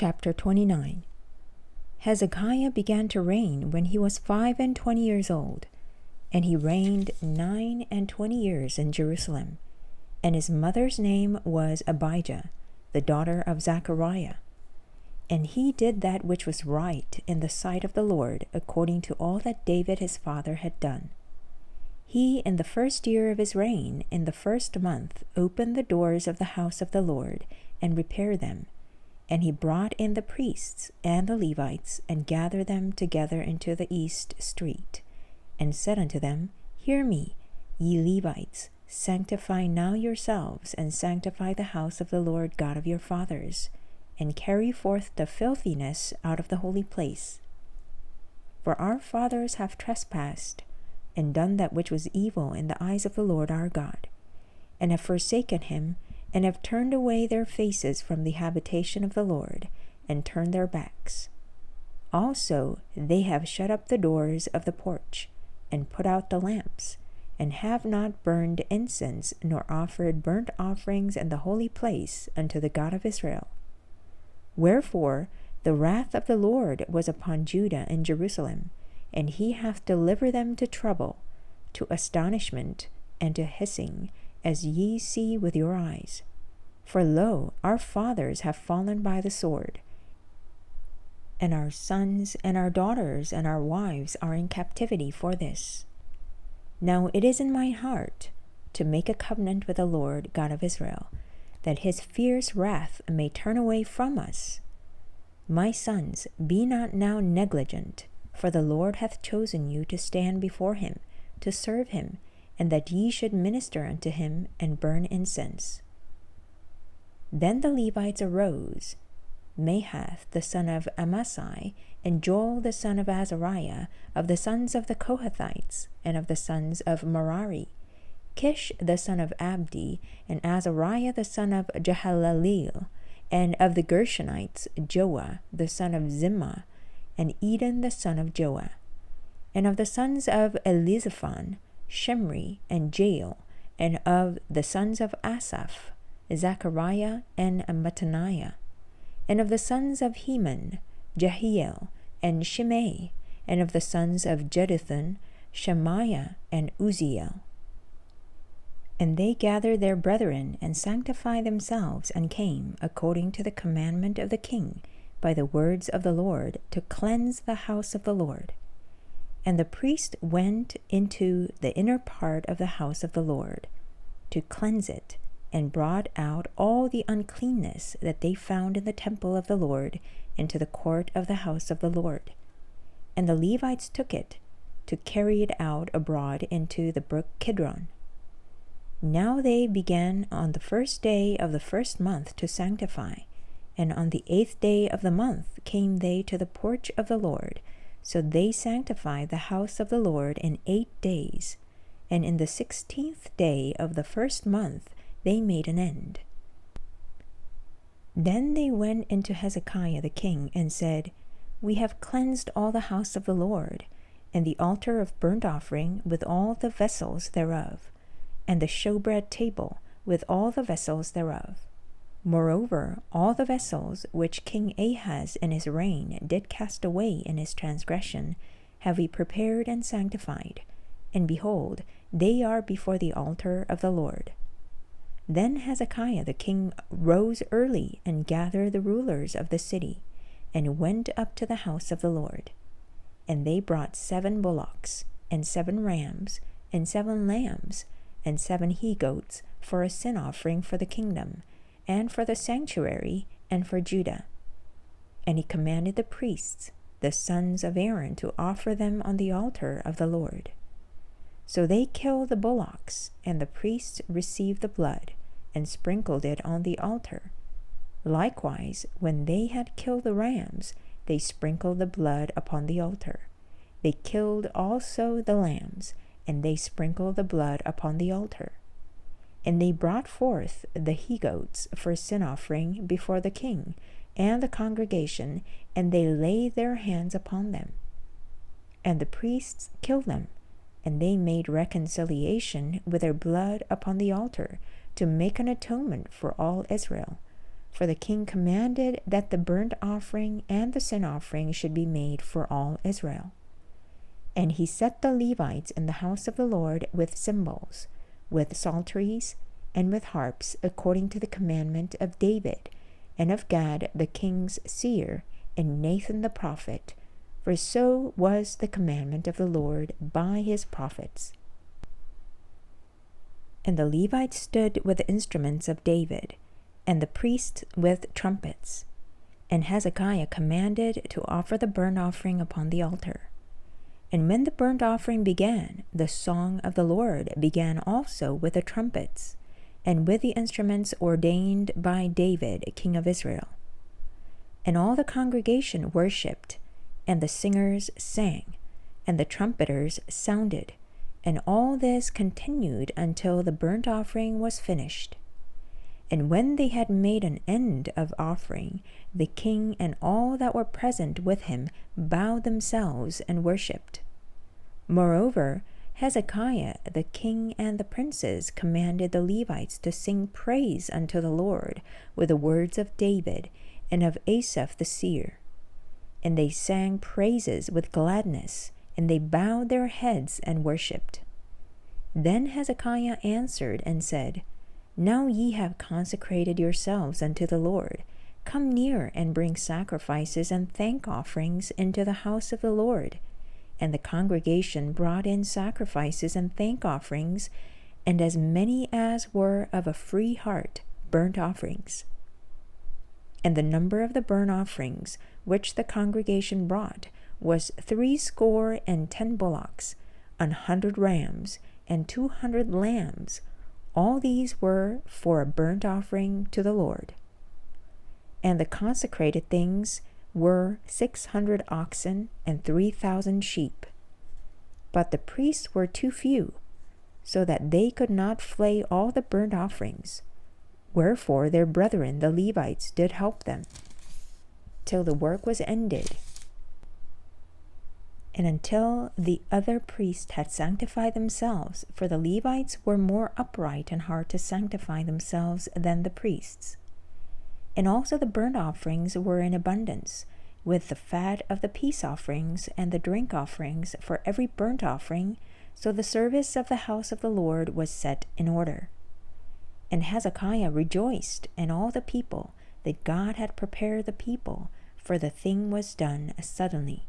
Chapter 29. Hezekiah began to reign when he was 25 years old, and he reigned 29 years in Jerusalem. And his mother's name was Abijah, the daughter of Zechariah. And he did that which was right in the sight of the Lord, according to all that David his father had done. He, in the first year of his reign, in the first month, opened the doors of the house of the Lord, and repaired them. And he brought in the priests and the Levites, and gathered them together into the east street, and said unto them, Hear me, ye Levites, sanctify now yourselves, and sanctify the house of the Lord God of your fathers, and carry forth the filthiness out of the holy place. For our fathers have trespassed, and done that which was evil in the eyes of the Lord our God, and have forsaken him, and have turned away their faces from the habitation of the Lord, and turned their backs. Also they have shut up the doors of the porch, and put out the lamps, and have not burned incense, nor offered burnt offerings in the holy place unto the God of Israel. Wherefore the wrath of the Lord was upon Judah and Jerusalem, and he hath delivered them to trouble, to astonishment, and to hissing, as ye see with your eyes. For lo, our fathers have fallen by the sword, and our sons and our daughters and our wives are in captivity for this. Now it is in my heart to make a covenant with the Lord God of Israel, that his fierce wrath may turn away from us. My sons, be not now negligent, for the Lord hath chosen you to stand before him, to serve him, and that ye should minister unto him and burn incense. Then the Levites arose, Mahath the son of Amasai, and Joel the son of Azariah, of the sons of the Kohathites, and of the sons of Merari, Kish the son of Abdi, and Azariah the son of Jehalaleel, and of the Gershonites, Joah the son of Zimmah, and Eden the son of Joah, and of the sons of Elizaphan, Shimri and Jael, and of the sons of Asaph, Zechariah and Mattaniah, and of the sons of Heman, Jehiel and Shimei, and of the sons of Jeduthun, Shemaiah and Uzziel. And they gathered their brethren, and sanctified themselves, and came, according to the commandment of the king, by the words of the Lord, to cleanse the house of the Lord. And the priest went into the inner part of the house of the Lord, to cleanse it, and brought out all the uncleanness that they found in the temple of the Lord into the court of the house of the Lord. And the Levites took it, to carry it out abroad into the brook Kidron. Now they began on the first day of the first month to sanctify, and on the 8th day of the month came they to the porch of the Lord. So they sanctified the house of the Lord in 8 days, and in the 16th day of the first month they made an end. Then they went into Hezekiah the king, and said, We have cleansed all the house of the Lord, and the altar of burnt offering with all the vessels thereof, and the showbread table with all the vessels thereof. Moreover, all the vessels which King Ahaz in his reign did cast away in his transgression have we prepared and sanctified, and behold, they are before the altar of the Lord. Then Hezekiah the king rose early, and gathered the rulers of the city, and went up to the house of the Lord. And they brought 7 bullocks, and 7 rams, and 7 lambs, and 7 he-goats for a sin offering for the kingdom, and for the sanctuary, and for Judah. And he commanded the priests, the sons of Aaron, to offer them on the altar of the Lord. So they killed the bullocks, and the priests received the blood, and sprinkled it on the altar. Likewise, when they had killed the rams, they sprinkled the blood upon the altar. They killed also the lambs, and they sprinkled the blood upon the altar. And they brought forth the he-goats for sin offering before the king and the congregation, and they laid their hands upon them. And the priests killed them, and they made reconciliation with their blood upon the altar, to make an atonement for all Israel, For the king commanded that the burnt offering and the sin offering should be made for all Israel. And he set the Levites in the house of the Lord with cymbals, with psalteries, and with harps, according to the commandment of David, and of Gad the king's seer, and Nathan the prophet, for so was the commandment of the Lord by his prophets. And the Levites stood with the instruments of David, and the priests with trumpets. And Hezekiah commanded to offer the burnt offering upon the altar. And when the burnt offering began, the song of the Lord began also with the trumpets, and with the instruments ordained by David, king of Israel. And all the congregation worshipped, and the singers sang, and the trumpeters sounded, and all this continued until the burnt offering was finished. And when they had made an end of offering, the king and all that were present with him bowed themselves and worshipped. Moreover, Hezekiah the king and the princes commanded the Levites to sing praise unto the Lord with the words of David and of Asaph the seer. And they sang praises with gladness, and they bowed their heads and worshipped. Then Hezekiah answered and said, Now ye have consecrated yourselves unto the Lord. Come near and bring sacrifices and thank offerings into the house of the Lord. And the congregation brought in sacrifices and thank offerings, and as many as were of a free heart, burnt offerings. And the number of the burnt offerings which the congregation brought was 60 bullocks, 100 rams, and 200 lambs. All these were for a burnt offering to the Lord. And the consecrated things were 600 oxen and 3,000 sheep. But the priests were too few, so that they could not flay all the burnt offerings. Wherefore their brethren the Levites did help them, till the work was ended, and until the other priests had sanctified themselves, for the Levites were more upright in heart to sanctify themselves than the priests. And also the burnt offerings were in abundance, with the fat of the peace offerings and the drink offerings for every burnt offering, so the service of the house of the Lord was set in order. And Hezekiah rejoiced, and all the people, that God had prepared the people, for the thing was done suddenly.